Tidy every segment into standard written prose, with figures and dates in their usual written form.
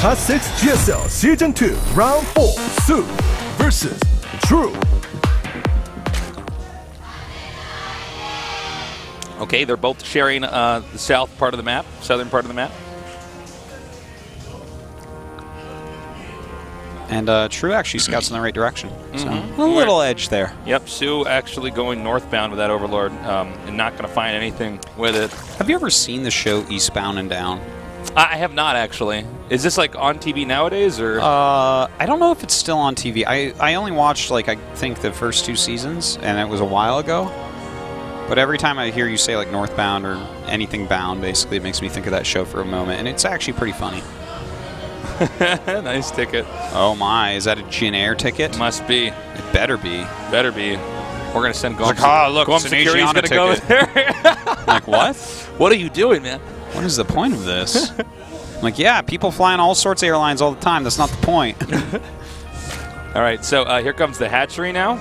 Hot 6 GSL Season 2 Round 4 Sue versus True. Okay, they're both sharing the south part of the map, southern part of the map. And True actually scouts in the right direction. So a little edge there. Yep, Sue actually going northbound with that Overlord and not going to find anything with it. Have you ever seen the show Eastbound and Down? I have not, actually. Is this like on TV nowadays, or? I don't know if it's still on TV. I only watched, like, I think the first 2 seasons, and it was a while ago. But every time I hear you say, like, Northbound or anything bound, basically, it makes me think of that show for a moment. And it's actually pretty funny. Nice ticket. Oh, my. Is that a Jin Air ticket? Must be. It better be. Better be. We're going to send GOMT. Like, look, GOMT Security's going to go there. Like, what? What are you doing, man? What is the point of this? I'm like, yeah, people fly on all sorts of airlines all the time. That's not the point. All right, so here comes the hatchery now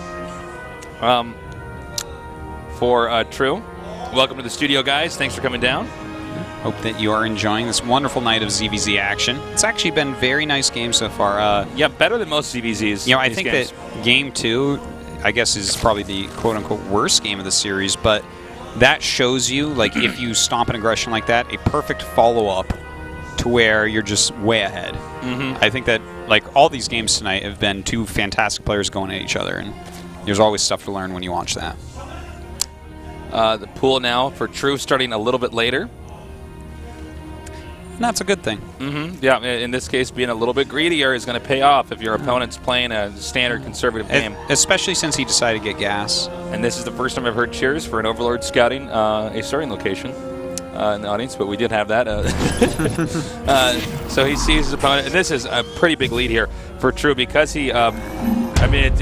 for True. Welcome to the studio, guys. Thanks for coming down. Hope that you are enjoying this wonderful night of ZVZ action. It's actually been very nice game so far. Yeah, better than most ZVZs. You know, I think that Game 2, I guess, is probably the quote-unquote worst game of the series, but that shows you, like, if you stomp an aggression like that, a perfect follow-up to where you're just way ahead. I think that, like, all these games tonight have been 2 fantastic players going at each other, and there's always stuff to learn when you watch that. The pool now for True starting a little bit later. And that's a good thing. Yeah, in this case, being a little bit greedier is going to pay off if your opponent's playing a standard conservative game. Especially since he decided to get gas. And this is the first time I've heard cheers for an Overlord scouting a starting location in the audience, but we did have that. So he sees his opponent, and this is a pretty big lead here for True because he, I mean,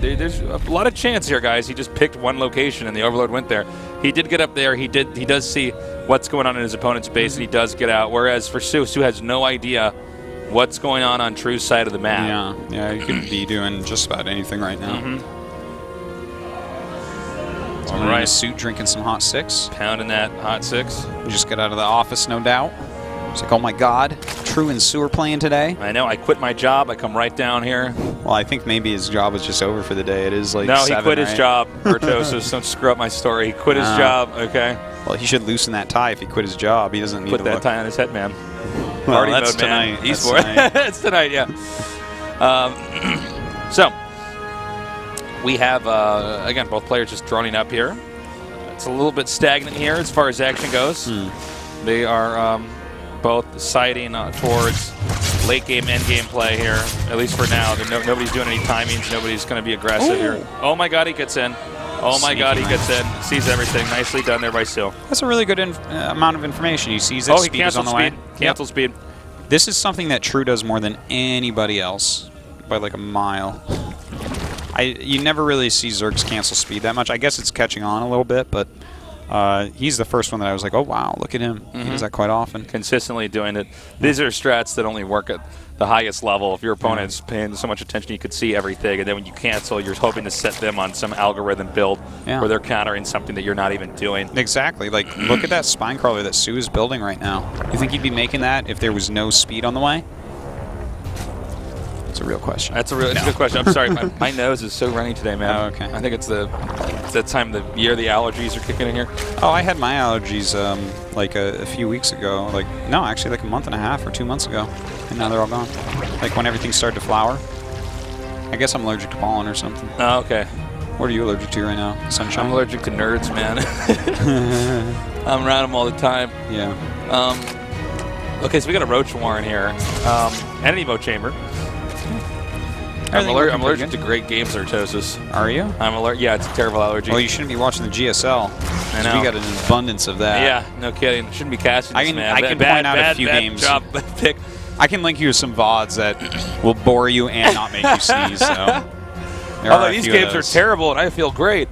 there's a lot of chance here, guys. He just picked one location, and the Overlord went there. He did get up there. He does see what's going on in his opponent's base, and he does get out. Whereas for Sue has no idea what's going on True's side of the map. Yeah, you could be doing just about anything right now. All right, a suit drinking some hot 6. Pounding that hot 6. Just got out of the office, no doubt. It's like, oh my God, True and Sue are playing today. I know. I quit my job. I come right down here. Well, I think maybe his job was just over for the day. It is like 7, he quit right? his job. Bertosos, don't screw up my story. He quit his job. Okay. Well, he should loosen that tie if he quit his job. He doesn't need put to that tie on his head, man. Well, Party that's mode, tonight. man. He's for it. It's tonight, yeah. So we have again both players just droning up here. It's a little bit stagnant here as far as action goes. They are both sighting towards late game, end game play here, at least for now. Nobody's doing any timings. Nobody's going to be aggressive here. Oh my God, he gets in. Oh my God, he gets in. Sees everything. Nicely done there by Sue. That's a really good amount of information. He sees that he speed is on the speed. way. Cancel speed. This is something that True does more than anybody else by like a mile. You never really see Zerg's cancel speed that much. I guess it's catching on a little bit, but he's the first one that I was like, oh, wow, look at him. He does that quite often. Consistently doing it. These are strats that only work at the highest level. If your opponent's paying so much attention, you could see everything. And then when you cancel, you're hoping to set them on some algorithm build where they're countering something that you're not even doing. Exactly. Like, look at that spine crawler that Sue is building right now. You think he'd be making that if there was no speed on the way? It's a real question. That's a good question. I'm sorry, my nose is so runny today, man. Oh, okay. I think it's that time of the year the allergies are kicking in here. Oh, I had my allergies like a few weeks ago. Like, no, actually like a month and a half or 2 months ago, and now they're all gone. Like when everything started to flower. I guess I'm allergic to pollen or something. Oh, okay. What are you allergic to right now? Sunshine? I'm allergic to nerds, man. I'm around them all the time. Yeah. Okay, so we got a Roach Warren here, and an Evo Chamber. I'm allergic to great game Bertosos. Are you? I'm allergic. Yeah, it's a terrible allergy. Well, you shouldn't be watching the GSL. I know. We got an abundance of that. Yeah, no kidding. Shouldn't be casting this, man. I can point out a few games. Job pick. I can link you to some VODs that will bore you and not make you sneeze. So. Although these games are terrible, and I feel great.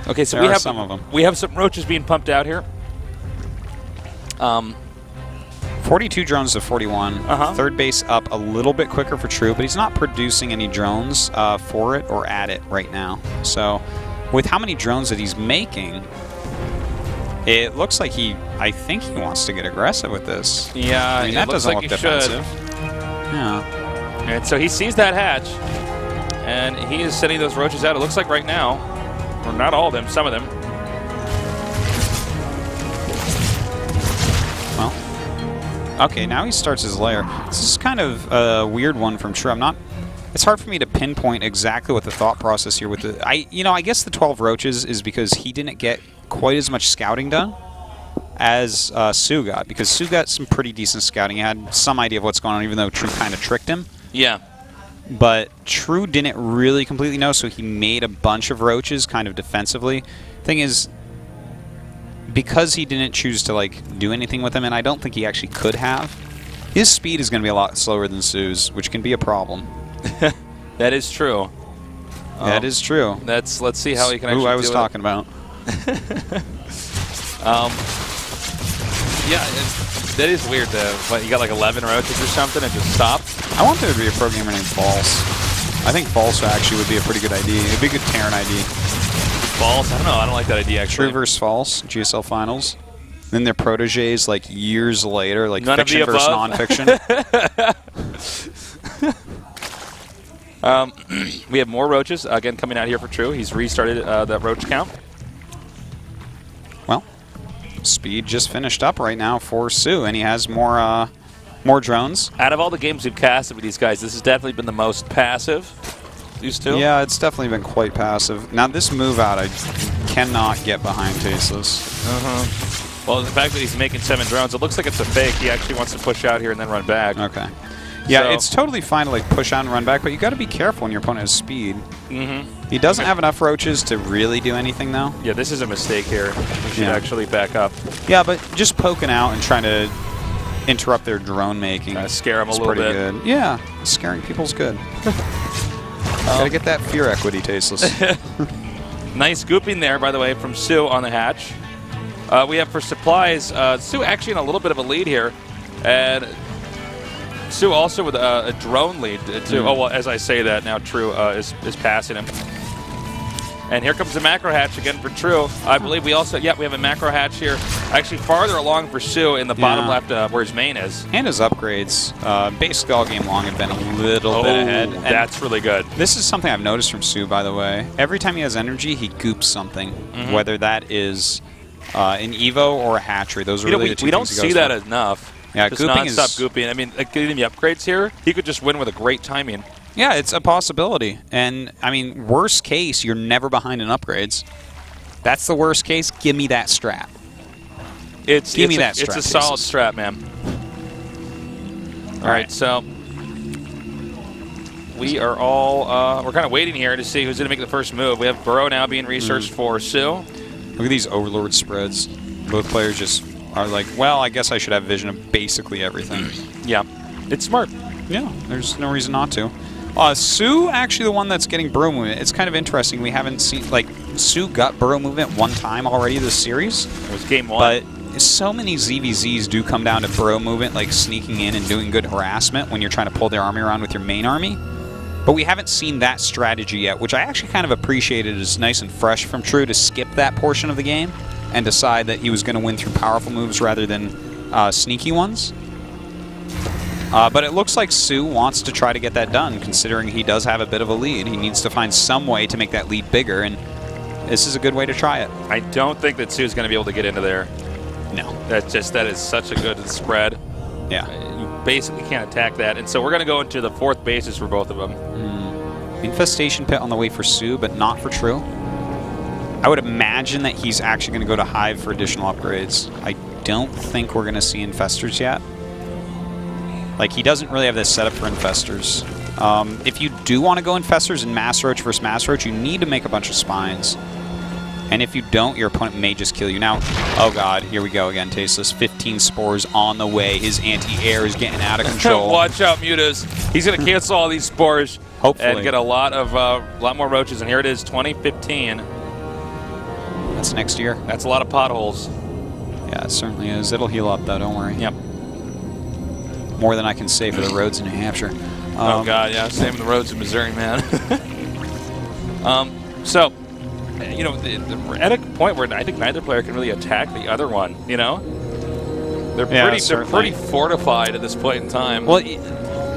Okay, so we have some of them. We have some roaches being pumped out here. 42 drones to 41. Third base up a little bit quicker for True, but he's not producing any drones for it or at it right now. So with how many drones that he's making, it looks like I think he wants to get aggressive with this. Yeah, I mean, that doesn't look defensive. Yeah. And so he sees that hatch, and he is sending those roaches out. It looks like right now, or not all of them, some of them. Well, okay, now he starts his lair. This is kind of a weird one from True. It's hard for me to pinpoint exactly what the thought process here with the. I guess the 12 roaches is because he didn't get quite as much scouting done as Sue got, because Sue got some pretty decent scouting. He had some idea of what's going on, even though True kind of tricked him. Yeah. But True didn't really completely know, so he made a bunch of roaches kind of defensively. Thing is, because he didn't choose to like do anything with them, and I don't think he actually could have, his speed is going to be a lot slower than Sue's, which can be a problem. That is true. That is true. Let's see how he can actually Who I was talking about. Yeah, that is weird though. But you got like 11 roaches or something and just stop. I want there to be a programmer named False. I think False actually would be a pretty good idea. It'd be a good Terran ID. False? I don't know. I don't like that idea actually. True versus False, GSL Finals. Then their proteges like years later, like None fiction versus non-fiction. We have more roaches again coming out here for True. He's restarted that roach count. Well, speed just finished up right now for Sue, and he has more drones. Out of all the games we've casted with these guys, this has definitely been the most passive. These two? Yeah, it's definitely been quite passive. Now this move out, I cannot get behind Tasteless. Well, the fact that he's making 7 drones, it looks like it's a fake. He actually wants to push out here and then run back. Okay. Yeah, So- it's totally fine to like push out and run back, but you got to be careful when your opponent has speed. He doesn't have enough roaches to really do anything, though. Yeah, this is a mistake here. We should Yeah. actually back up. Yeah, but just poking out and trying to interrupt their drone making. Scare him a is little pretty bit. good. Yeah, scaring people's good. Gotta get that fear equity, Tasteless. Nice gooping there, by the way, from Sue on the hatch. We have for supplies, Sue actually in a little bit of a lead here. And Sue also with a drone lead, too. Oh, well, as I say that, now True is passing him. And here comes the macro hatch again for True. I believe we also, we have a macro hatch here. Actually farther along for Sue in the bottom left where his main is. And his upgrades, basically all game long, have been a little bit ahead. And That's really good. this is something I've noticed from Sue, by the way. Every time he has energy, he goops something, whether that is an Evo or a hatchery. Those are really the two we don't things he see goes that for. enough. Yeah, just gooping non-stop is... gooping. I mean, like, getting the upgrades here, he could just win with a great timing. Yeah, it's a possibility. And, I mean, worst case, you're never behind in upgrades. That's the worst case. Give me that strat. Give me that strat. It's a solid strat, man. All right, so we are all we're kind of waiting here to see who's going to make the first move. We have Burrow now being researched for Sue. Look at these Overlord spreads. Both players just are like, well, I guess I should have vision of basically everything. Yeah, it's smart. Yeah, there's no reason not to. Sue, actually the one that's getting Burrow movement. It's kind of interesting. We haven't seen, like, Sue got Burrow movement one time already this series. It was game 1. But so many ZVZs do come down to Burrow movement, like sneaking in and doing good harassment when you're trying to pull their army around with your main army. But we haven't seen that strategy yet, which I actually kind of appreciated as nice and fresh from True to skip that portion of the game and decide that he was going to win through powerful moves rather than sneaky ones. But it looks like Sue wants to try to get that done, considering he does have a bit of a lead. He needs to find some way to make that lead bigger, and this is a good way to try it. I don't think that Sue's going to be able to get into there. No. That is such a good spread. Yeah. You basically can't attack that. And so we're going to go into the 4th basis for both of them. Infestation Pit on the way for Sue, but not for True. I would imagine that he's actually going to go to Hive for additional upgrades. I don't think we're going to see Infestors yet. Like, he doesn't really have this setup for Infestors. If you do want to go Infestors in Mass Roach versus Mass Roach, you need to make a bunch of Spines. And if you don't, your opponent may just kill you. Now, oh god, here we go again, Tasteless. 15 spores on the way. His anti-air is getting out of control. Watch out, Mutas. He's going to cancel all these spores. Hopefully. And get a lot more roaches. And here it is, 2015. That's next year. That's a lot of potholes. Yeah, it certainly is. It'll heal up, though, don't worry. Yep. More than I can say for the roads in New Hampshire. Oh, God, yeah. Same with the roads in Missouri, man. So, you know, we're at a point where I think neither player can really attack the other one, you know? They're pretty fortified at this point in time. Well,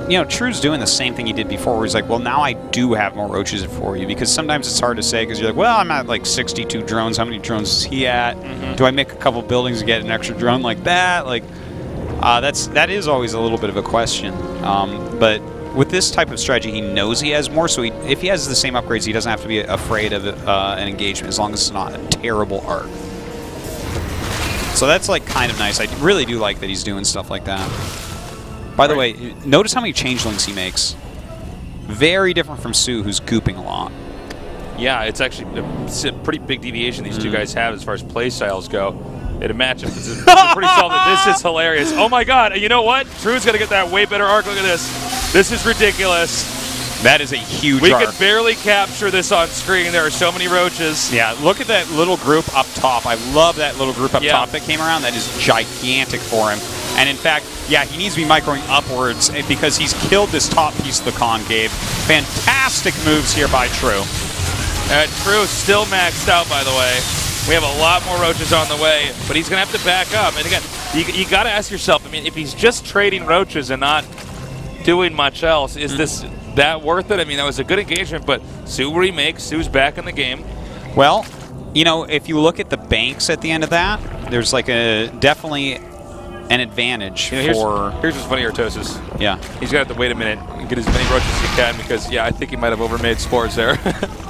you know, True's doing the same thing he did before, where he's like, well, now I do have more roaches for you, because sometimes it's hard to say, because you're like, well, I'm at like 62 drones. How many drones is he at? Do I make a couple buildings and get an extra drone like that? Like, that is always a little bit of a question. But with this type of strategy, he knows he has more, so if he has the same upgrades, he doesn't have to be afraid of an engagement, as long as it's not a terrible arc. So that's like kind of nice. I really do like that he's doing stuff like that. By the way, notice how many changelings he makes. Very different from Sue, who's gooping a lot. Yeah, it's actually a pretty big deviation these two guys have as far as play styles go. In a matchup, it's pretty solid. This is hilarious. Oh my god, and you know what? True's going to get that way better arc. Look at this. This is ridiculous. That is a huge We arc. can barely capture this on screen. There are so many roaches. Yeah, look at that little group up top. I love that little group up top that came around. That is gigantic for him. And in fact, yeah, he needs to be microing upwards because he's killed this top piece of the concave. Fantastic moves here by True. True still maxed out, by the way. We have a lot more roaches on the way, but he's going to have to back up. And again, you got to ask yourself, I mean, if he's just trading roaches and not doing much else, is this that worth it? I mean, that was a good engagement, but Sue remakes. Sue's back in the game. Well, you know, if you look at the banks at the end of that, there's like definitely an advantage for... Here's what's funny, Artosis. Yeah. He's going to have to wait a minute and get as many roaches as he can because, yeah, I think he might have overmade spores there.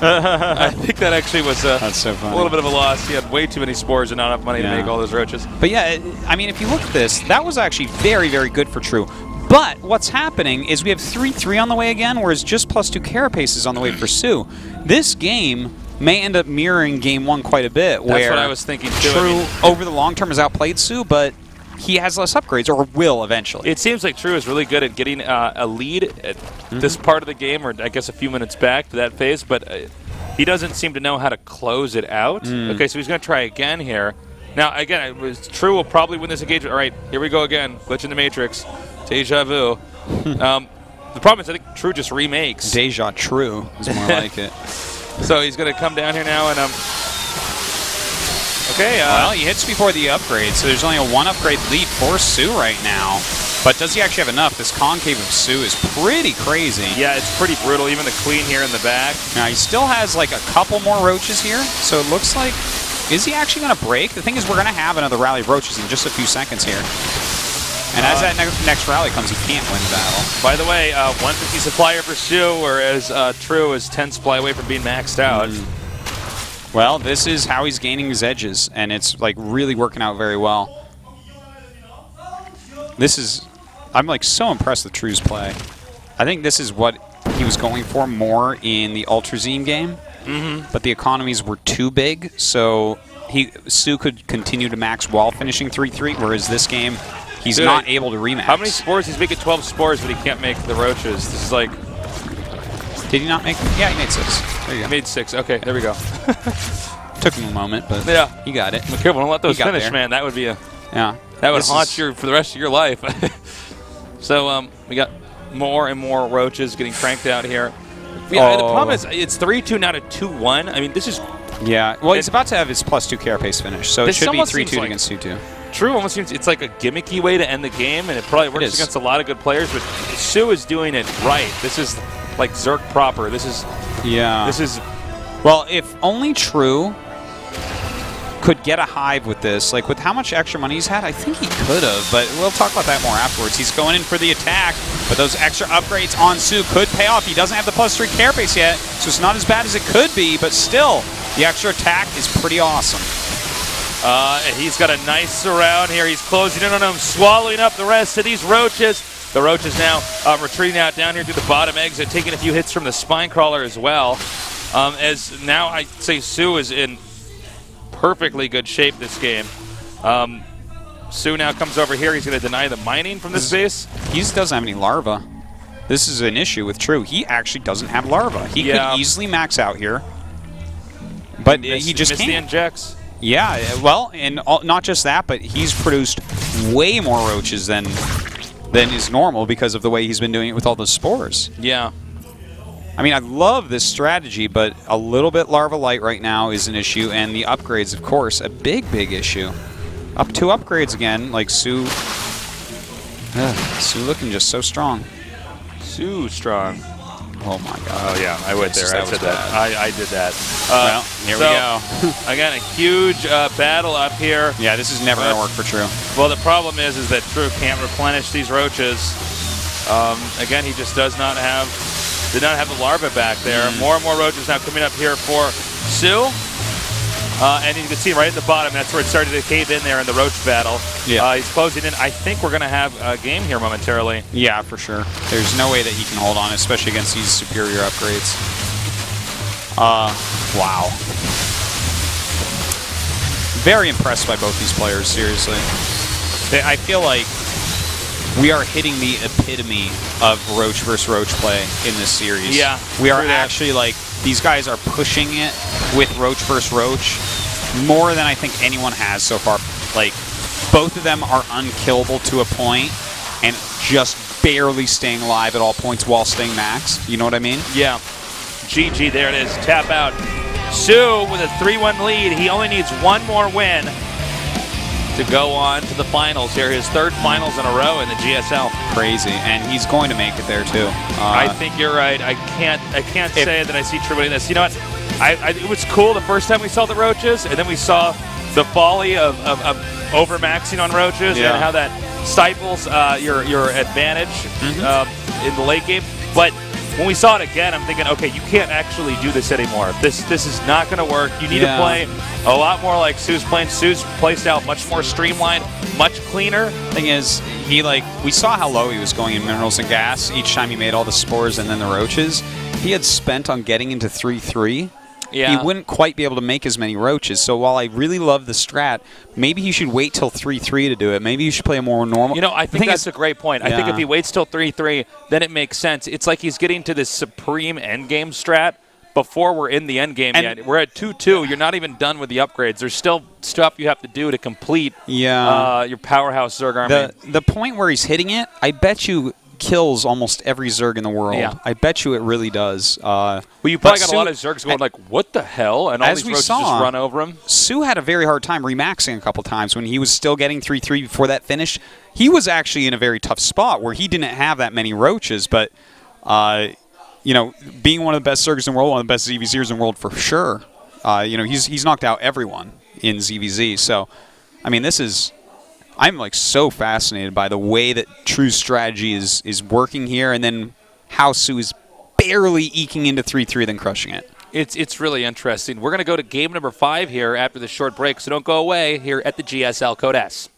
I think that actually was That's so funny. A little bit of a loss. He had way too many spores and not enough money to make all those roaches. But yeah, I mean, if you look at this, that was actually very, very good for True. But what's happening is we have 3-3 on the way again, whereas just +2 carapace is on the way for Sue. This game may end up mirroring Game 1 quite a bit, where that's what I was thinking too. True, over the long term, has outplayed Sue, but he has less upgrades, or will eventually. It seems like True is really good at getting a lead at this part of the game, or I guess a few minutes back to that phase, but he doesn't seem to know how to close it out. Okay, so he's going to try again here. Now, again, True will probably win this engagement. All right, here we go again. Glitch in the Matrix. Deja vu. The problem is I think True just remakes. Deja True is more like it. So he's going to come down here now and... Okay. Well, he hits before the upgrade, so there's only a 1 upgrade lead for Sue right now. But does he actually have enough? This concave of Sue is pretty crazy. Yeah, it's pretty brutal. Even the queen here in the back. Now, he still has like a couple more roaches here, so it looks like... Is he actually going to break? The thing is, we're going to have another rally of roaches in just a few seconds here. And as that next rally comes, he can't win the battle. By the way, 150 supplier for Sue, whereas True is 10 supply away from being maxed out. Well, this is how he's gaining his edges, and it's like really working out very well. This is... I'm like so impressed with True's play. I think this is what he was going for more in the Ultrazine game, but the economies were too big, so Sue could continue to max while finishing 3-3, whereas this game, he's not able to remax. How many spores? He's making 12 spores, but he can't make the roaches. This is like... Did he not make... Yeah, he made 6. There you go. He made 6. Okay, there we go. Took him a moment, but he got it. Be careful, don't let those finish, there. Man. That would be a... Yeah. That would haunt you for the rest of your life. So we got more and more roaches getting cranked out here. Yeah, the problem is it's 3-2 now to 2-1. I mean, this is... Yeah, well, he's about to have his +2 carapace finish, so it should be 3-2 against 2-2. True almost seems it's like a gimmicky way to end the game, and it probably works against a lot of good players, but Sue is doing it right. This is like Zerk proper. This is... Yeah. This is... Well, if only True could get a hive with this, like with how much extra money he's had, I think he could have, but we'll talk about that more afterwards. He's going in for the attack, but those extra upgrades on Sue could pay off. He doesn't have the +3 carapace yet, so it's not as bad as it could be, but still, the extra attack is pretty awesome. He's got a nice surround here. He's closing in on him, swallowing up the rest of these roaches. The roaches now retreating out down here through the bottom exit, taking a few hits from the spine crawler as well. As now I'd say Sue is in perfectly good shape this game. Sue now comes over here. He's going to deny the mining from this base. He doesn't have any larvae. This is an issue with True. He actually doesn't have larvae. He could easily max out here, but he just can't. The injects. Yeah, well, and not just that, but he's produced way more roaches than is normal because of the way he's been doing it with all the spores. Yeah. I mean, I love this strategy, but a little bit larva light right now is an issue, and the upgrades, of course, a big, big issue. Up 2 upgrades again, like Sue. Sue looking just so strong. Too strong. Oh my god. Oh yeah, I went there. I said that. I did that. Well, here we go. Again, a huge battle up here. Yeah, this is never going to work for True. Well, the problem is that True can't replenish these roaches. Again, he just did not have the larva back there. More and more roaches now coming up here for Sue. And you can see right at the bottom, that's where it started to cave in there in the roach battle. Yeah. He's closing in. I think we're going to have a game here momentarily. Yeah, for sure. There's no way that he can hold on, especially against these superior upgrades. Wow. Very impressed by both these players, seriously. I feel like we are hitting the epitome of Roach versus Roach play in this series. Yeah. We are actually like, these guys are pushing it with Roach versus Roach more than I think anyone has so far. Like, both of them are unkillable to a point and just barely staying alive at all points while staying max. You know what I mean? Yeah. GG, there it is. Tap out. Sue with a 3-1 lead. He only needs one more win to go on to the finals here. His third finals in a row in the GSL. Crazy, and he's going to make it there too. I think you're right. I can't say that I see True winning this. You know what? It was cool the first time we saw the roaches, and then we saw the folly of overmaxing on roaches and how that stifles your advantage in the late game. But when we saw it again, I'm thinking, okay, you can't actually do this anymore. This is not going to work. You need to play a lot more like Sue's playing. Sue's play style much more streamlined, much cleaner. Thing is, we saw how low he was going in minerals and gas each time he made all the spores and then the roaches. He had spent on getting into 3-3. Yeah. He wouldn't quite be able to make as many roaches. So while I really love the strat, maybe he should wait till 3-3 to do it. Maybe you should play a more normal. You know, I think that's a great point. I think if he waits till 3-3, then it makes sense. It's like he's getting to this supreme endgame strat before we're in the endgame yet. We're at 2-2. You're not even done with the upgrades. There's still stuff you have to do to complete your powerhouse Zerg army. The point where he's hitting it, I bet you kills almost every Zerg in the world. Yeah. I bet you it really does. Well, you probably got a lot of Zergs going like, what the hell? And all these roaches just run over him. Sue had a very hard time remaxing a couple times when he was still getting 3-3 before that finish. He was actually in a very tough spot where he didn't have that many roaches, but you know, being one of the best Zergs in the world, one of the best ZVZers in the world for sure. You know, he's knocked out everyone in ZVZ. So, I mean, I'm like so fascinated by the way that True's strategy is working here, and then how Sue is barely eking into 3-3, then crushing it. It's really interesting. We're going to go to game number 5 here after this short break, so don't go away here at the GSL Code S.